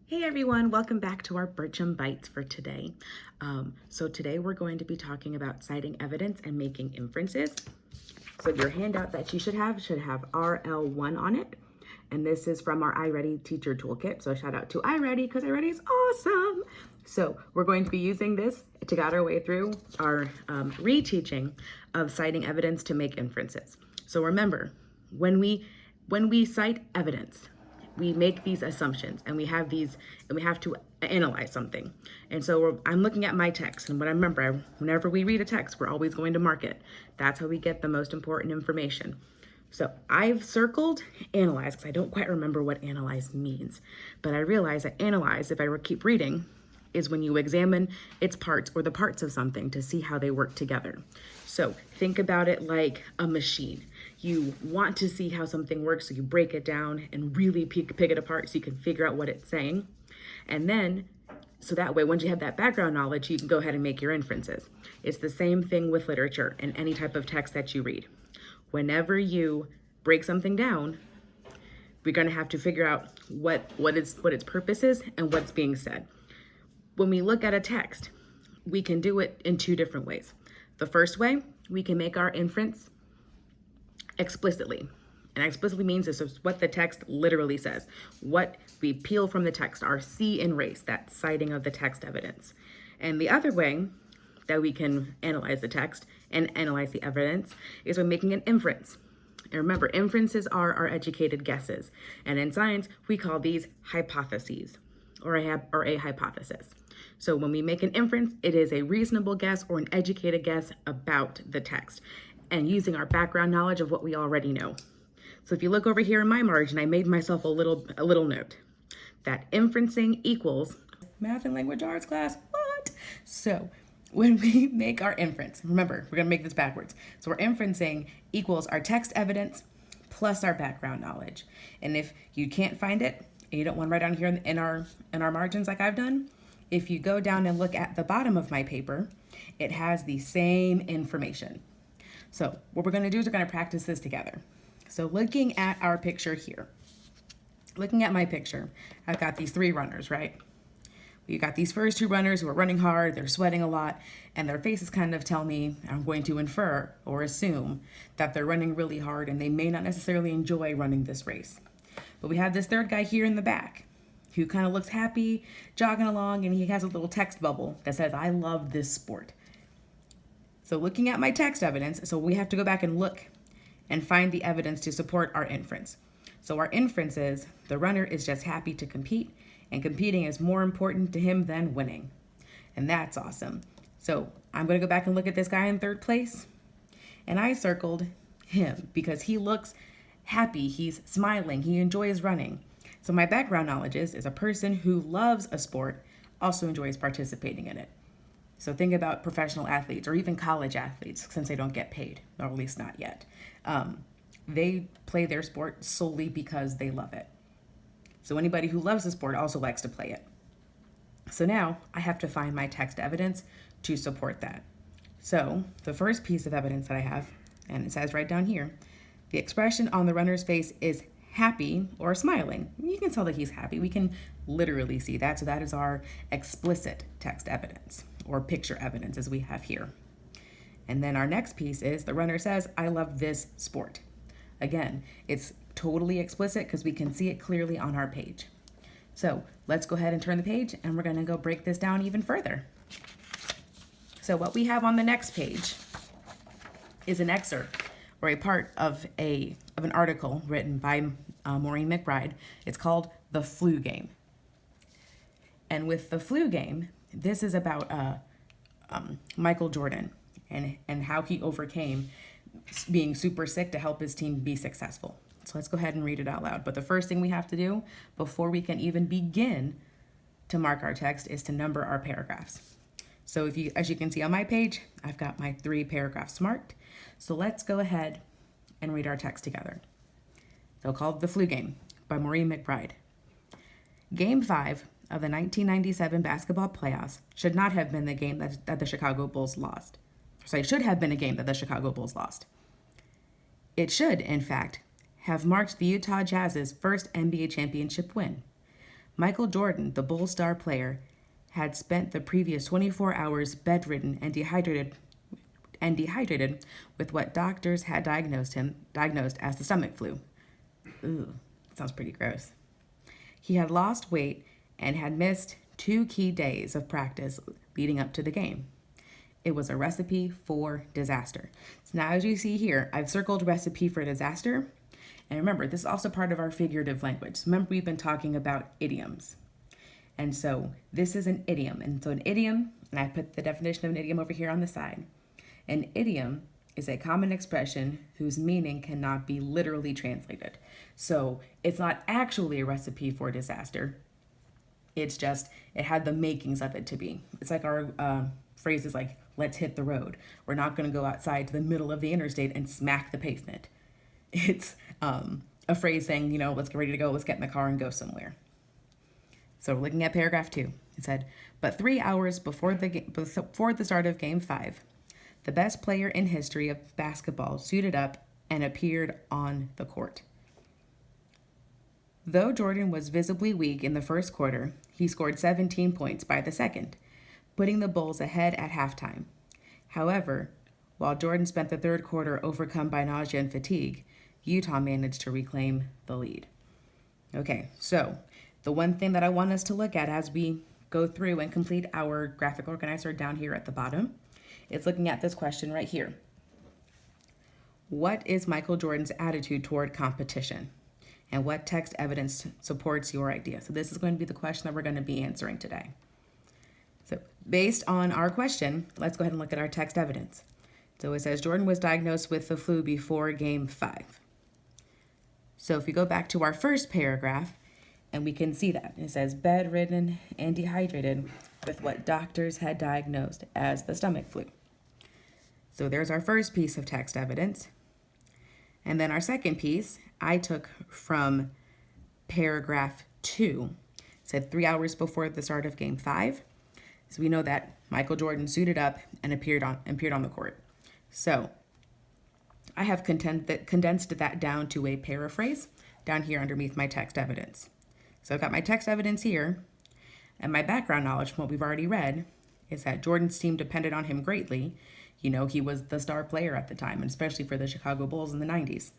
Hey everyone, welcome back to our Bircham Bites for today. So today we're going to be talking about citing evidence and making inferences. So your handout that you should have RL1 on it. And this is from our iReady teacher toolkit. So shout out to iReady because iReady is awesome. So we're going to be using this to guide our way through our reteaching of citing evidence to make inferences. So remember, when we cite evidence, we make these assumptions and we have to analyze something. And so I'm looking at my text, and whenever we read a text, we're always going to mark it. That's how we get the most important information. So I've circled analyze because I don't quite remember what analyze means, but I realize that analyze, if I keep reading, is when you examine its parts or the parts of something to see how they work together. So think about it like a machine. You want to see how something works, so you break it down and really pick it apart so you can figure out what it's saying. And then, so that way, once you have that background knowledge, you can go ahead and make your inferences. It's the same thing with literature and any type of text that you read. Whenever you break something down, we're going to have to figure out what its purpose is and what's being said. When we look at a text, we can do it in two different ways. The first way, we can make our inference explicitly. And explicitly means this is what the text literally says. What we peel from the text, our see and erase, that citing of the text evidence. And the other way that we can analyze the text and analyze the evidence is by making an inference. And remember, inferences are our educated guesses. And in science, we call these hypotheses or a hypothesis. So when we make an inference, it is a reasonable guess or an educated guess about the text and using our background knowledge of what we already know. So if you look over here in my margin, I made myself a little note that inferencing equals math and language arts class. What? So when we make our inference, remember, we're gonna make this backwards. So our inferencing equals our text evidence plus our background knowledge. And if you can't find it, and you don't want to write down here in our margins like I've done, if you go down and look at the bottom of my paper, it has the same information. So what we're going to do is we're going to practice this together. So looking at our picture here, looking at my picture, I've got these three runners, right? You got these first two runners who are running hard, they're sweating a lot, and their faces kind of tell me, I'm going to infer or assume that they're running really hard and they may not necessarily enjoy running this race. But we have this third guy here in the back who kind of looks happy, jogging along, and he has a little text bubble that says, I love this sport. So looking at my text evidence, so we have to go back and look and find the evidence to support our inference. So our inference is the runner is just happy to compete, and competing is more important to him than winning. And that's awesome. So I'm going to go back and look at this guy in third place, and I circled him because he looks happy, he's smiling, he enjoys running. So my background knowledge is a person who loves a sport also enjoys participating in it. So think about professional athletes or even college athletes, since they don't get paid, or at least not yet. They play their sport solely because they love it. So anybody who loves the sport also likes to play it. So now I have to find my text evidence to support that. So the first piece of evidence that I have, and it says right down here, the expression on the runner's face is happy or smiling. You can tell that he's happy. We can literally see that. So that is our explicit text evidence or picture evidence as we have here. And then our next piece is the runner says, I love this sport. Again, it's totally explicit because we can see it clearly on our page. So let's go ahead and turn the page and we're going to go break this down even further. So what we have on the next page is an excerpt or a part of an article written by Maureen McBride. It's called The Flu Game. And with the flu game, this is about Michael Jordan and how he overcame being super sick to help his team be successful. So let's go ahead and read it out loud. But the first thing we have to do before we can even begin to mark our text is to number our paragraphs. So as you can see on my page, I've got my 3 paragraphs marked. So let's go ahead and read our text together. So called The Flu Game by Maureen McBride. Game 5 of the 1997 basketball playoffs should not have been the game that the Chicago Bulls lost. So it should have been a game that the Chicago Bulls lost. It should, in fact, have marked the Utah Jazz's first NBA championship win. Michael Jordan, the Bulls star player, had spent the previous 24 hours bedridden and dehydrated with what doctors had diagnosed as the stomach flu. Ooh, sounds pretty gross. He had lost weight and had missed 2 key days of practice leading up to the game. It was a recipe for disaster. So now as you see here, I've circled recipe for disaster. And remember, this is also part of our figurative language. Remember, we've been talking about idioms. And so this is an idiom. And so an idiom, and I put the definition of an idiom over here on the side. An idiom is a common expression whose meaning cannot be literally translated. So it's not actually a recipe for disaster. It's just, it had the makings of it to be. It's like our phrases like, let's hit the road. We're not going to go outside to the middle of the interstate and smack the pavement. It's a phrase saying, you know, let's get ready to go, let's get in the car and go somewhere. So we're looking at paragraph 2. It said, but 3 hours before the start of game 5, the best player in history of basketball suited up and appeared on the court. Though Jordan was visibly weak in the first quarter, he scored 17 points by the second, putting the Bulls ahead at halftime. However, while Jordan spent the third quarter overcome by nausea and fatigue, Utah managed to reclaim the lead. Okay, so the one thing that I want us to look at as we go through and complete our graphic organizer down here at the bottom is looking at this question right here. What is Michael Jordan's attitude toward competition? And what text evidence supports your idea? So this is going to be the question that we're going to be answering today. So based on our question, let's go ahead and look at our text evidence. So it says Jordan was diagnosed with the flu before game 5. So if we go back to our first paragraph, and we can see that it says bedridden and dehydrated with what doctors had diagnosed as the stomach flu. So there's our first piece of text evidence. And then our second piece, I took from paragraph 2. It said 3 hours before the start of game 5. So we know that Michael Jordan suited up and appeared on the court. So I have condensed that down to a paraphrase down here underneath my text evidence. So I've got my text evidence here, and my background knowledge from what we've already read is that Jordan's team depended on him greatly. You know, he was the star player at the time, and especially for the Chicago Bulls in the 90s.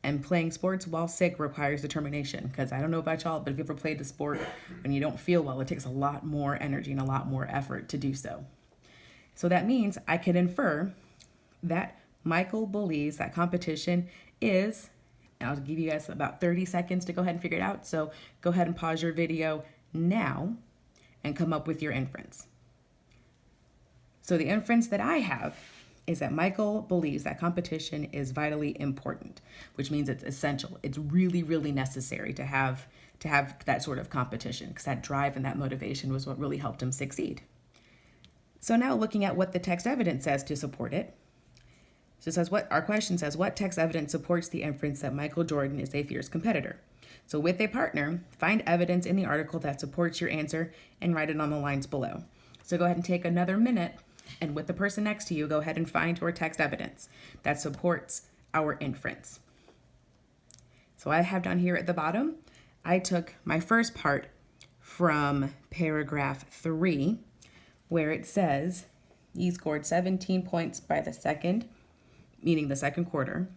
And playing sports while sick requires determination, because I don't know about y'all, but if you ever played a sport when you don't feel well, it takes a lot more energy and a lot more effort to do so. So that means I can infer that Michael believes that competition is, and I'll give you guys about 30 seconds to go ahead and figure it out. So go ahead and pause your video now and come up with your inference. So the inference that I have is that Michael believes that competition is vitally important, which means it's essential. It's really, really necessary to have that sort of competition, because that drive and that motivation was what really helped him succeed. So now looking at what the text evidence says to support it. So it says our question says, what text evidence supports the inference that Michael Jordan is a fierce competitor? So with a partner, find evidence in the article that supports your answer and write it on the lines below. So go ahead and take another minute, and with the person next to you, go ahead and find your text evidence that supports our inference. So I have down here at the bottom, I took my first part from paragraph 3, where it says he scored 17 points by the second, meaning the second quarter,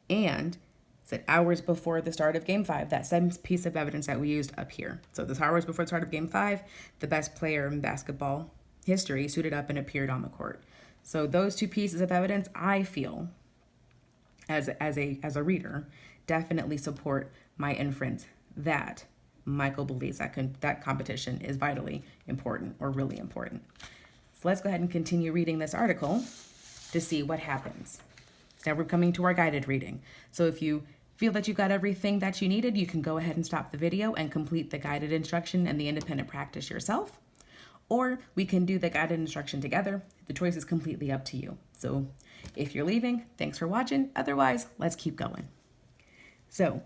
and said hours before the start of game 5, that same piece of evidence that we used up here. So this hours before the start of game 5, the best player in basketball history suited up and appeared on the court. So those two pieces of evidence, I feel, as a reader, definitely support my inference that Michael believes that competition is vitally important or really important. So let's go ahead and continue reading this article to see what happens. Now we're coming to our guided reading. So if you feel that you got everything that you needed, you can go ahead and stop the video and complete the guided instruction and the independent practice yourself. Or we can do the guided instruction together. The choice is completely up to you. So if you're leaving, thanks for watching. Otherwise, let's keep going. So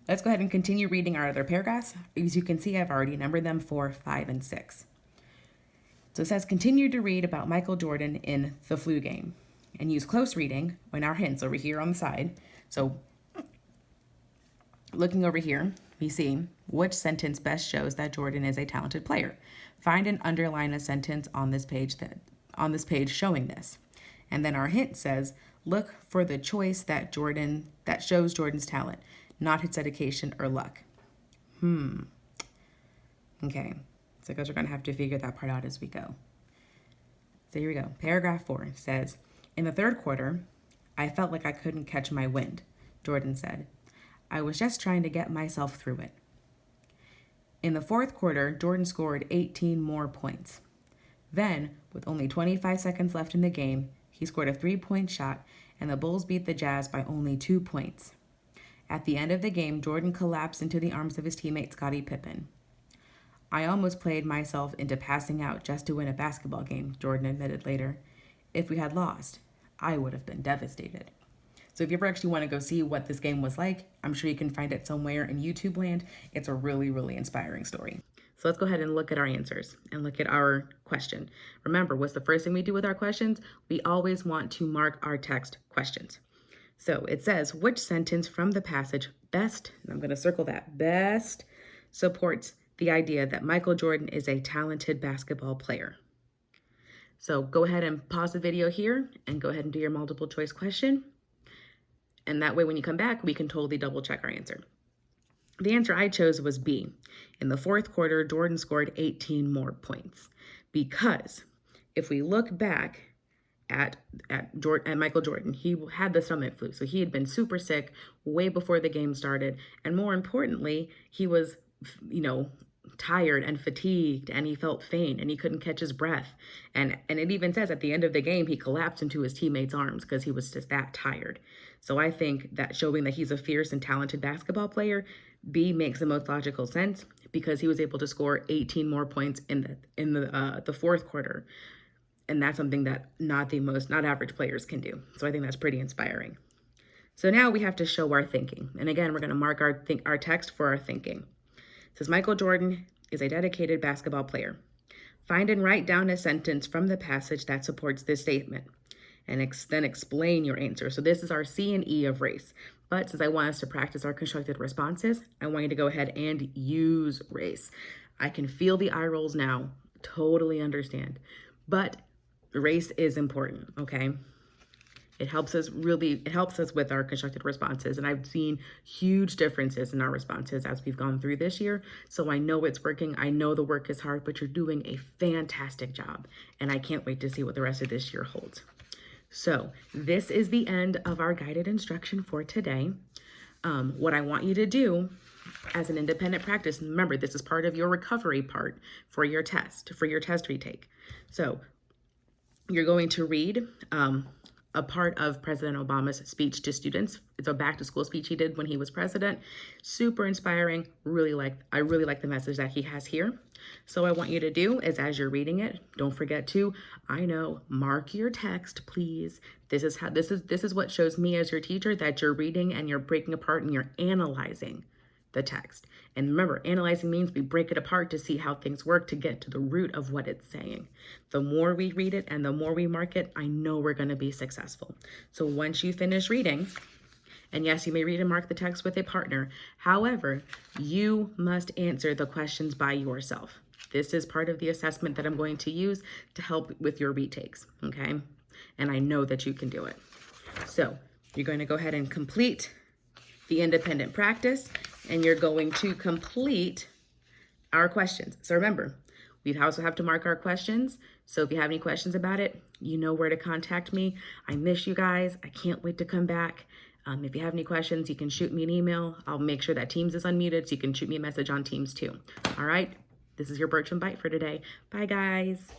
let's go ahead and continue reading our other paragraphs. As you can see, I've already numbered them 4, 5, and 6. So it says, continue to read about Michael Jordan in the flu game and use close reading when our hints over here on the side. So looking over here, we see which sentence best shows that Jordan is a talented player. Find and underline a sentence on this page showing this. And then our hint says, look for the choice that shows Jordan's talent, not his dedication or luck. Okay, so guys, we're gonna have to figure that part out as we go. So here we go. Paragraph 4 says, in the third quarter, I felt like I couldn't catch my wind, Jordan said. I was just trying to get myself through it. In the fourth quarter, Jordan scored 18 more points. Then, with only 25 seconds left in the game, he scored a 3-point shot, and the Bulls beat the Jazz by only 2 points. At the end of the game, Jordan collapsed into the arms of his teammate Scottie Pippen. I almost played myself into passing out just to win a basketball game, Jordan admitted later. If we had lost, I would have been devastated. So if you ever actually want to go see what this game was like, I'm sure you can find it somewhere in YouTube land. It's a really, really inspiring story. So let's go ahead and look at our answers and look at our question. Remember, what's the first thing we do with our questions? We always want to mark our text questions. So it says, which sentence from the passage best, and I'm going to circle that, best supports the idea that Michael Jordan is a talented basketball player? So go ahead and pause the video here and go ahead and do your multiple choice question. And that way, when you come back, we can totally double check our answer. The answer I chose was B. In the fourth quarter, Jordan scored 18 more points. Because if we look back at Michael Jordan, he had the stomach flu. So he had been super sick way before the game started. And more importantly, he was, tired and fatigued, and he felt faint and he couldn't catch his breath. And it even says at the end of the game, he collapsed into his teammates' arms because he was just that tired. So I think that showing that he's a fierce and talented basketball player, B makes the most logical sense because he was able to score 18 more points in the fourth quarter. And that's something that not average players can do. So I think that's pretty inspiring. So now we have to show our thinking. And again, we're going to mark our text for our thinking. It says Michael Jordan is a dedicated basketball player. Find and write down a sentence from the passage that supports this statement, and then explain your answer. So this is our C and E of race. But since I want us to practice our constructed responses, I want you to go ahead and use race. I can feel the eye rolls now. Totally understand. But race is important, okay? It helps us with our constructed responses. And I've seen huge differences in our responses as we've gone through this year. So I know it's working. I know the work is hard, but you're doing a fantastic job. And I can't wait to see what the rest of this year holds. So this is the end of our guided instruction for today. What I want you to do as an independent practice, remember, this is part of your recovery part for your test retake. So you're going to read a part of President Obama's speech to students. It's a back to school speech he did when he was president. Super inspiring. I really like the message that he has here. So what I want you to do is, as you're reading it, don't forget to, mark your text, please. This is what shows me as your teacher that you're reading and you're breaking apart and you're analyzing the text. And remember, analyzing means we break it apart to see how things work to get to the root of what it's saying. The more we read it and the more we mark it, I know we're going to be successful. So once you finish reading, and yes, you may read and mark the text with a partner. However, you must answer the questions by yourself. This is part of the assessment that I'm going to use to help with your retakes, okay? And I know that you can do it. So you're going to go ahead and complete the independent practice, and you're going to complete our questions. So remember, we also have to mark our questions. So if you have any questions about it, you know where to contact me. I miss you guys. I can't wait to come back. If you have any questions, you can shoot me an email. I'll make sure that Teams is unmuted, so you can shoot me a message on Teams too. All right, this is your Birch and Bite for today. Bye, guys.